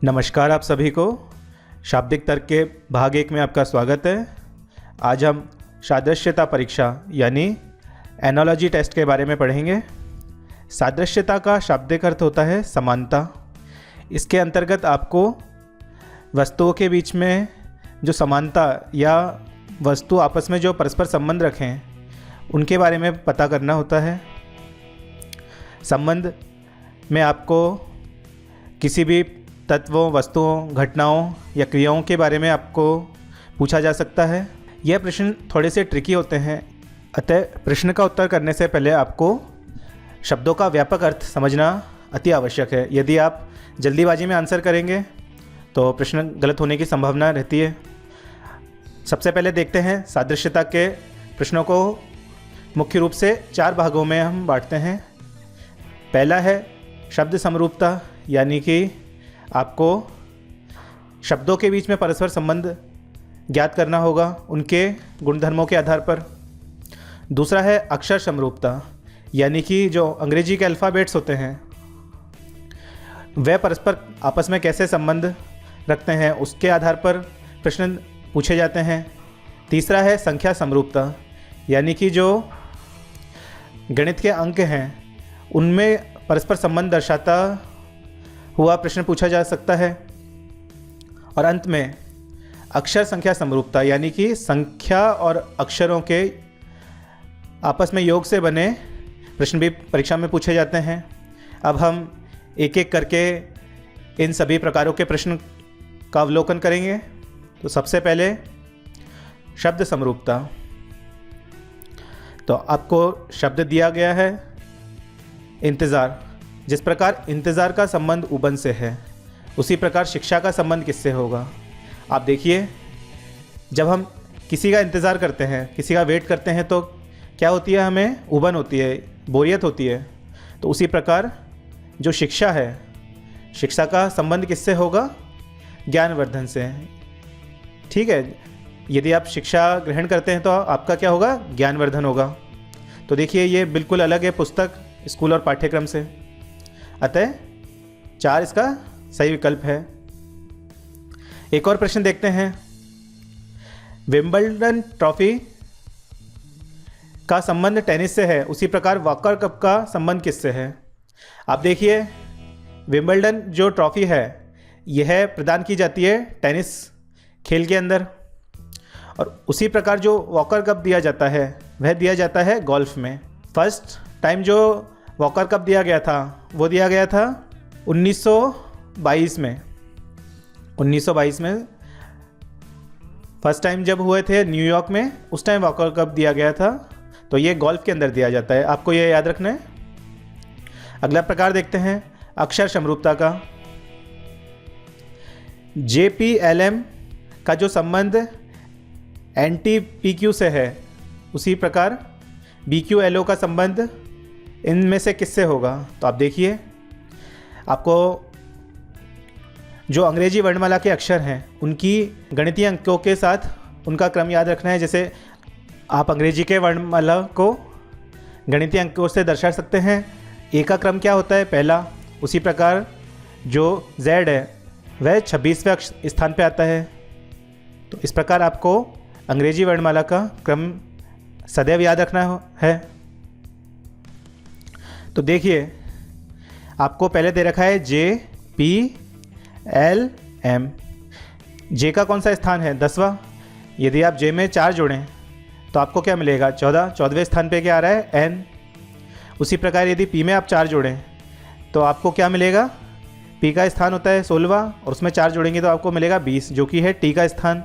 नमस्कार आप सभी को। शाब्दिक तर्क के भाग 1 में आपका स्वागत है। आज हम सादृश्यता परीक्षा यानी एनालॉजी टेस्ट के बारे में पढ़ेंगे। सादृश्यता का शाब्दिक अर्थ होता है समानता। इसके अंतर्गत आपको वस्तुओं के बीच में जो समानता या वस्तु आपस में जो परस्पर संबंध रखें उनके बारे में पता करना होता है। संबंध में आपको किसी भी तत्वों, वस्तुओं, घटनाओं या क्रियाओं के बारे में आपको पूछा जा सकता है। यह प्रश्न थोड़े से ट्रिकी होते हैं, अतः प्रश्न का उत्तर करने से पहले आपको शब्दों का व्यापक अर्थ समझना अति आवश्यक है। यदि आप जल्दीबाजी में आंसर करेंगे तो प्रश्न गलत होने की संभावना रहती है। सबसे पहले देखते हैं सादृश्यता के प्रश्नों को मुख्य रूप से 4 भागों में हम बांटते हैं। पहला है शब्द समरूपता, यानी कि आपको शब्दों के बीच में परस्पर संबंध ज्ञात करना होगा उनके गुणधर्मों के आधार पर। दूसरा है अक्षर समरूपता, यानी कि जो अंग्रेजी के अल्फ़ाबेट्स होते हैं वे परस्पर आपस में कैसे संबंध रखते हैं उसके आधार पर प्रश्न पूछे जाते हैं। तीसरा है संख्या समरूपता, यानी कि जो गणित के अंक हैं उनमें परस्पर संबंध दर्शाता हुआ प्रश्न पूछा जा सकता है। और अंत में अक्षर संख्या समरूपता, यानी कि संख्या और अक्षरों के आपस में योग से बने प्रश्न भी परीक्षा में पूछे जाते हैं। अब हम एक एक करके इन सभी प्रकारों के प्रश्न का अवलोकन करेंगे। तो सबसे पहले शब्द समरूपता। तो आपको शब्द दिया गया है इंतज़ार। जिस प्रकार इंतज़ार का संबंध उबन से है उसी प्रकार शिक्षा का संबंध किससे होगा। आप देखिए, जब हम किसी का इंतज़ार करते हैं, किसी का वेट करते हैं तो क्या होती है, हमें उबन होती है, बोरियत होती है। तो उसी प्रकार जो शिक्षा है, शिक्षा का संबंध किससे होगा, ज्ञानवर्धन से। ठीक है, यदि आप शिक्षा ग्रहण करते हैं तो आपका क्या होगा, ज्ञानवर्धन होगा। तो देखिए ये बिल्कुल अलग है पुस्तक, स्कूल और पाठ्यक्रम से, अतः 4 इसका सही विकल्प है। एक और प्रश्न देखते हैं। विंबलडन ट्रॉफी का संबंध टेनिस से है उसी प्रकार वॉकर कप का संबंध किससे है। आप देखिए, विंबलडन जो ट्रॉफी है यह प्रदान की जाती है टेनिस खेल के अंदर, और उसी प्रकार जो वॉकर कप दिया जाता है वह दिया जाता है गोल्फ में। फर्स्ट टाइम जो वॉकर कप दिया गया था वो दिया गया था 1922 में। 1922 में फर्स्ट टाइम जब हुए थे न्यूयॉर्क में, उस टाइम वॉकर कप दिया गया था। तो ये गोल्फ के अंदर दिया जाता है, आपको ये याद रखना है। अगला प्रकार देखते हैं अक्षर समरूपता का। JPLM का जो संबंध NT-PQ से है उसी प्रकार BQ-LO का संबंध इनमें से किससे होगा। तो आप देखिए, आपको जो अंग्रेजी वर्णमाला के अक्षर हैं उनकी गणितीय अंकों के साथ उनका क्रम याद रखना है। जैसे आप अंग्रेजी के वर्णमाला को गणितीय अंकों से दर्शा सकते हैं। ए का क्रम क्या होता है, पहला। उसी प्रकार जो Z है वह 26वें स्थान पे आता है। तो इस प्रकार आपको अंग्रेजी वर्णमाला का क्रम सदैव याद रखना है। तो देखिए, आपको पहले दे रखा है JPLM। जे का कौन सा स्थान है, 10वां। यदि आप जे में 4 जोड़ें तो आपको क्या मिलेगा, 14। 14वें स्थान पे क्या आ रहा है, N। उसी प्रकार यदि P में आप 4 जोड़ें तो आपको क्या मिलेगा, P का स्थान होता है 16वां, और उसमें 4 जोड़ेंगे तो आपको मिलेगा 20, जो कि है T का स्थान।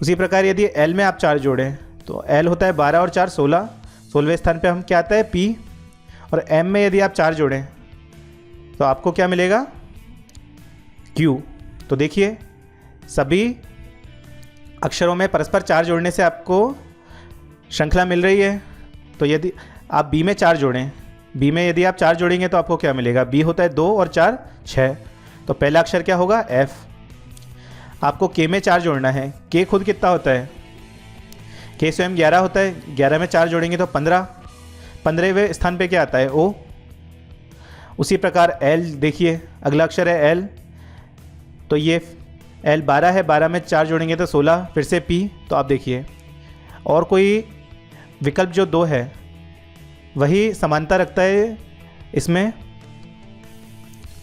उसी प्रकार यदि L में आप 4 जोड़ें तो L होता है 12 और 4 16। 16वें स्थान पे हम क्या आता है, P। और M में यदि आप 4 जोड़ें तो आपको क्या मिलेगा, Q। तो देखिए, सभी अक्षरों में परस्पर 4 जोड़ने से आपको श्रृंखला मिल रही है। तो यदि आप B में 4 जोड़ें, B में यदि आप 4 जोड़ेंगे तो आपको क्या मिलेगा, B होता है 2 और 4 6। तो पहला अक्षर क्या होगा, F। आपको K में 4 जोड़ना है। K खुद कितना होता है, K स्वयं 11 होता है। 11 में 4 जोड़ेंगे तो 15। 15वें स्थान पे क्या आता है, O। उसी प्रकार एल देखिए, अगला अक्षर है एल। तो ये L 12 है, 12 में 4 जोड़ेंगे तो 16, फिर से P। तो आप देखिए और कोई विकल्प जो 2 है वही समानता रखता है इसमें,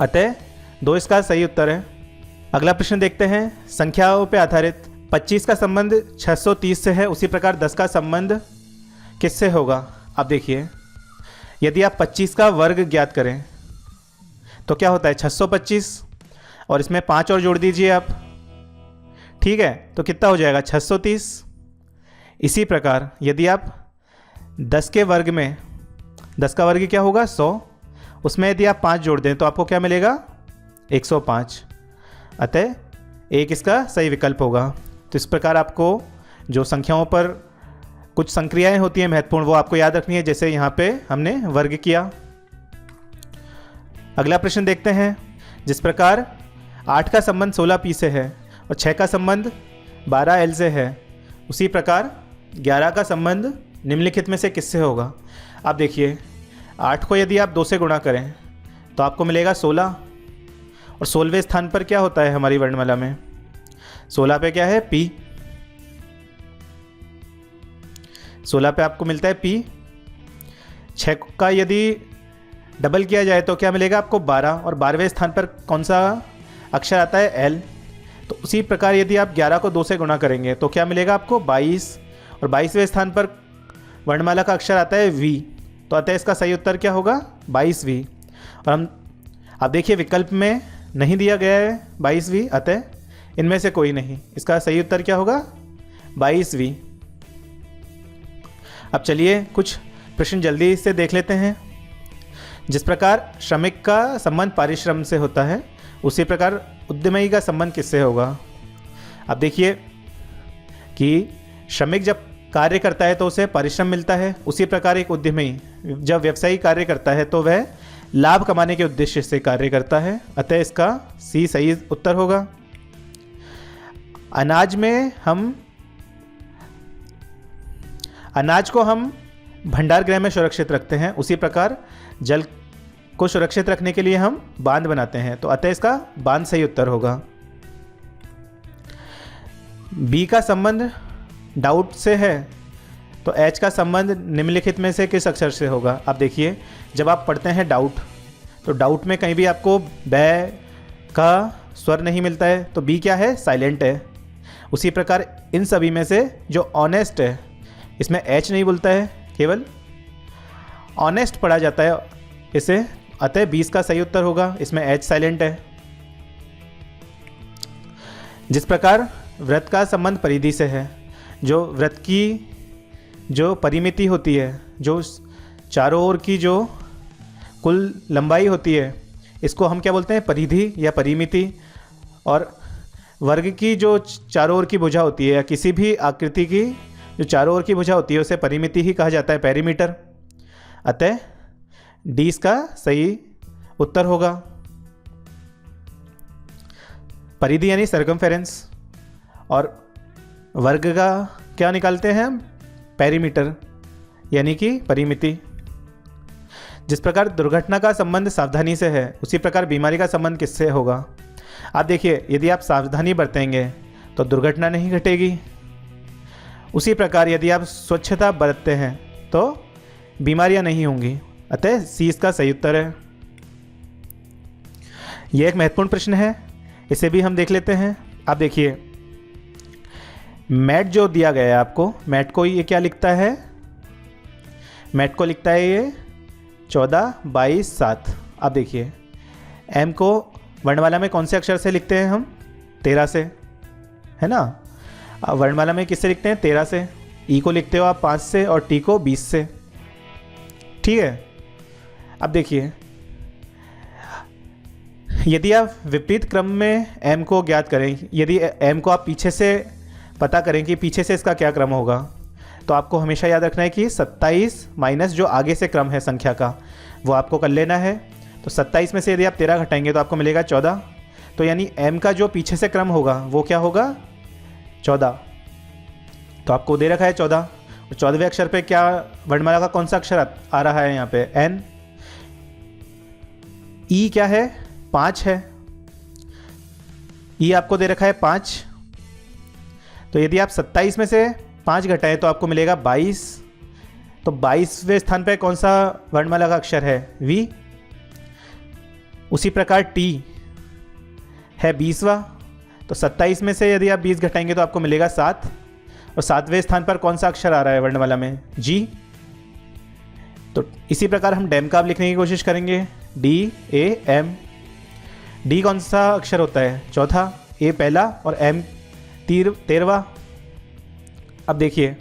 अतः 2 इसका सही उत्तर है। अगला प्रश्न देखते हैं। संख्याओं पे आधारित 25 का संबंध 630 से है, उसी प्रकार 10 का संबंध किससे होगा? आप देखिए यदि आप 25 का वर्ग ज्ञात करें तो क्या होता है 625, और इसमें 5 और जोड़ दीजिए आप, ठीक है, तो कितना हो जाएगा 630। इसी प्रकार यदि आप 10 के वर्ग में, 10 का वर्ग क्या होगा 100, उसमें यदि आप 5 जोड़ दें तो आपको क्या मिलेगा 105, अतः एक इसका सही विकल्प होगा। तो इस प्रकार आपको जो संख्याओं पर कुछ संक्रियाएं होती हैं महत्वपूर्ण, वो आपको याद रखनी है, जैसे यहाँ पे हमने वर्ग किया। अगला प्रश्न देखते हैं। जिस प्रकार 8 का संबंध 16 पी से है और 6 का संबंध 12 एल से है, उसी प्रकार 11 का संबंध निम्नलिखित में से किससे होगा? आप देखिए 8 को यदि आप 2 से गुणा करें तो आपको मिलेगा 16, और 16वें स्थान पर क्या होता है हमारी वर्णमाला में? 16 पे क्या है P, 16 पे आपको मिलता है P। 6 का यदि डबल किया जाए तो क्या मिलेगा आपको 12, और 12वें स्थान पर कौन सा अक्षर आता है L। तो उसी प्रकार यदि आप 11 को 2 से गुणा करेंगे तो क्या मिलेगा आपको 22, और 22वें स्थान पर वर्णमाला का अक्षर आता है V। तो अतः इसका सही उत्तर क्या होगा 22V। और हम आप देखिए विकल्प में नहीं दिया गया है 22V, अतः इनमें से कोई नहीं, इसका सही उत्तर क्या होगा 22V। अब चलिए कुछ प्रश्न जल्दी से देख लेते हैं। जिस प्रकार श्रमिक का संबंध पारिश्रम से होता है, उसी प्रकार उद्यमी का संबंध किससे होगा? अब देखिए कि श्रमिक जब कार्य करता है तो उसे पारिश्रम मिलता है, उसी प्रकार एक उद्यमी जब व्यवसायी कार्य करता है तो वह लाभ कमाने के उद्देश्य से कार्य करता है, अतः इसका सी सही उत्तर होगा। अनाज को हम भंडार गृह में सुरक्षित रखते हैं, उसी प्रकार जल को सुरक्षित रखने के लिए हम बांध बनाते हैं, तो अतः इसका बांध सही उत्तर होगा। बी का संबंध डाउट से है तो एच का संबंध निम्नलिखित में से किस अक्षर से होगा? आप देखिए जब आप पढ़ते हैं डाउट, तो डाउट में कहीं भी आपको बै का स्वर नहीं मिलता है, तो बी क्या है साइलेंट है। उसी प्रकार इन सभी में से जो ऑनेस्ट है, इसमें एच नहीं बोलता है, केवल ऑनेस्ट पढ़ा जाता है इसे, अतः 20 का सही उत्तर होगा, इसमें एच साइलेंट है। जिस प्रकार वृत्त का संबंध परिधि से है, जो वृत्त की जो परिमिति होती है, जो चारों ओर की जो कुल लंबाई होती है, इसको हम क्या बोलते हैं परिधि या परिमिति। और वर्ग की जो चारों ओर की भुजा होती है या किसी भी आकृति की जो चारों ओर की भुजा होती है उसे परिमिति ही कहा जाता है, पेरीमीटर। अतः डी इसका सही उत्तर होगा। परिधि यानी सर्कमफेरेंस, और वर्ग का क्या निकालते हैं हम? पेरीमीटर यानी कि परिमिति। जिस प्रकार दुर्घटना का संबंध सावधानी से है, उसी प्रकार बीमारी का संबंध किससे होगा? आप देखिए यदि आप सावधानी बरतेंगे तो दुर्घटना नहीं घटेगी, उसी प्रकार यदि आप स्वच्छता बरतते हैं तो बीमारियां नहीं होंगी, अतः सी इसका सही उत्तर है। यह एक महत्वपूर्ण प्रश्न है, इसे भी हम देख लेते हैं। आप देखिए मैट जो दिया गया है आपको, मैट को ये क्या लिखता है? मैट को लिखता है ये 14, 22, 7। आप देखिए एम को वर्णमाला में कौन से अक्षर से लिखते हैं हम? 13 से, है ना। वर्णमाला में किससे लिखते हैं? 13 से। ई को लिखते हो आप 5 से और टी को 20 से, ठीक है। अब देखिए यदि आप विपरीत क्रम में एम को ज्ञात करें, यदि एम को आप पीछे से पता करें कि पीछे से इसका क्या क्रम होगा, तो आपको हमेशा याद रखना है कि 27 माइनस जो आगे से क्रम है संख्या का, वो आपको कर लेना है। तो 27 में से यदि आप 13 घटाएंगे तो आपको मिलेगा 14। तो यानी m का जो पीछे से क्रम होगा वो क्या होगा? 14। तो आपको दे रखा है 14, और 14वें अक्षर पे क्या वर्णमाला का कौन सा अक्षर आ रहा है यहाँ पे? n। ई क्या है? 5 है। ई आपको दे रखा है 5, तो यदि आप 27 में से 5 घटाएं तो आपको मिलेगा 22। तो 22वें स्थान पर कौन सा वर्णमाला का अक्षर है? वी। उसी प्रकार टी है 20वां, तो 27 में से यदि आप 20 घटाएंगे तो आपको मिलेगा 7। और 7वें स्थान पर कौन सा अक्षर आ रहा है वर्णमाला में? जी। तो इसी प्रकार हम डैमकाब लिखने की कोशिश करेंगे, डी ए एम। डी कौन सा अक्षर होता है? चौथा, ए पहला और एम 13वां। अब देखिए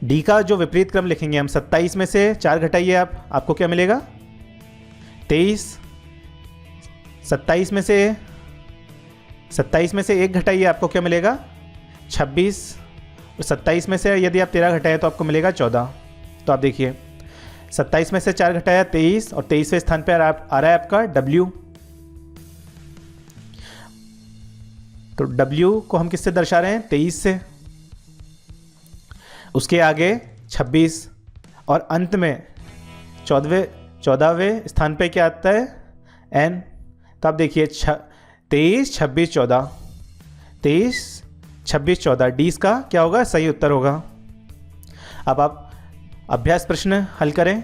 डी का जो विपरीत क्रम लिखेंगे हम, 27 में से 4 घटाइए आप, आपको क्या मिलेगा? 23। 27 में से 1 घटाइए, आपको क्या मिलेगा? 26। और 27 में से यदि आप 13 घटाएं तो आपको मिलेगा 14। तो आप देखिए 27 में से 4 घटाया 23, और 23वें स्थान पर आ रहा है आपका W। तो W को हम किससे दर्शा रहे हैं? 23 से। उसके आगे 26 और अंत में 14वें स्थान पे क्या आता है? N। तो आप देखिए 23, 26, 14, 23, 26, 14, डी इसका क्या होगा? सही उत्तर होगा। अब आप अभ्यास प्रश्न हल करें।